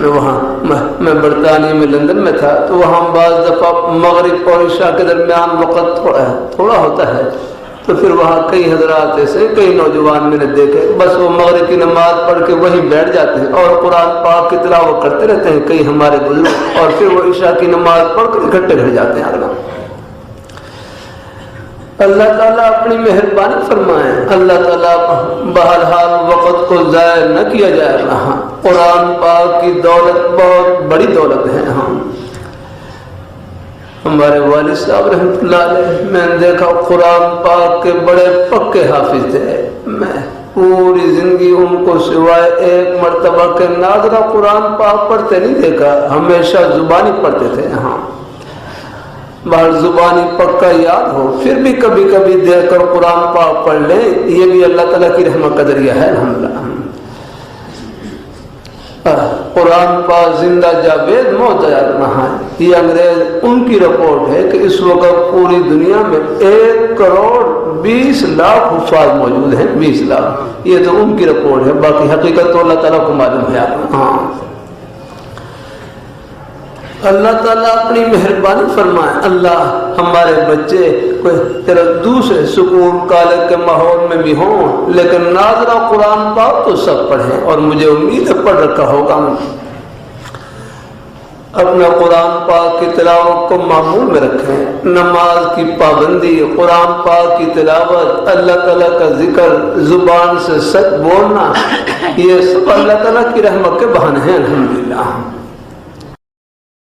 میں برطانیہ میں لندن میں تھا، تو وہاں بعض دفعہ مغرب اور عشاء کے درمیان وقت تھوڑا ہوتا ہے، تو پھر وہاں کئی حضرات ایسے کئی نوجوان میں نے دیکھے بس وہ مغرب کی نماز پڑھ کے وہیں بیٹھ جاتے ہیں اور قرآن پاک کی تلاوت کرتے رہتے ہیں کئی ہمارے بزرگ، اور پھر وہ عشاء کی نماز پڑھ کر اکٹھے گھر جاتے ہیں۔ اللہ تعالیٰ اپنی مہربانی فرمائے، اللہ تعالیٰ بہرحال وقت کو ضائع نہ کیا جائے رہا۔ قرآن پاک کی دولت بہت بڑی دولت ہے۔ ہمارے والد صاحب رحمۃ اللہ علیہ، میں نے دیکھا قرآن پاک کے بڑے پکے حافظ تھے، میں پوری زندگی ان کو سوائے ایک مرتبہ کے ناظرہ قرآن پاک پڑھتے نہیں دیکھا، ہمیشہ زبانی پڑھتے تھے۔ باہر زبانی پکا یاد ہو، پھر بھی کبھی کبھی دیکھ کر قرآن پاک پڑھ لیں، یہ بھی اللہ تعالیٰ کی رحمت کا ذریعہ ہے۔ الحمدللہ قرآن پاک زندہ جاوید معتبر رہا ہے۔ یہ انگریز ان کی رپورٹ ہے کہ اس وقت پوری دنیا میں 1,20,00,000 حفاظ موجود ہیں، 20 لاکھ، یہ تو ان کی رپورٹ ہے، باقی حقیقت تو اللہ تعالیٰ کو معلوم ہے۔ اللہ تعالیٰ اپنی مہربانی فرمائے، اللہ ہمارے بچے کوئی تیرا دوسرے سکول کالج کے ماحول میں بھی ہوں لیکن ناظرہ قرآن پاک تو سب پڑھیں، اور مجھے امید ہے پڑھ رکھا ہوگا۔ اپنا قرآن پاک کی تلاوت کو معمول میں رکھیں، نماز کی پابندی، قرآن پاک کی تلاوت، اللہ تعالیٰ کا ذکر، زبان سے سچ بولنا، یہ سب اللہ تعالیٰ کی رحمت کے بہانے ہیں۔ الحمدللہ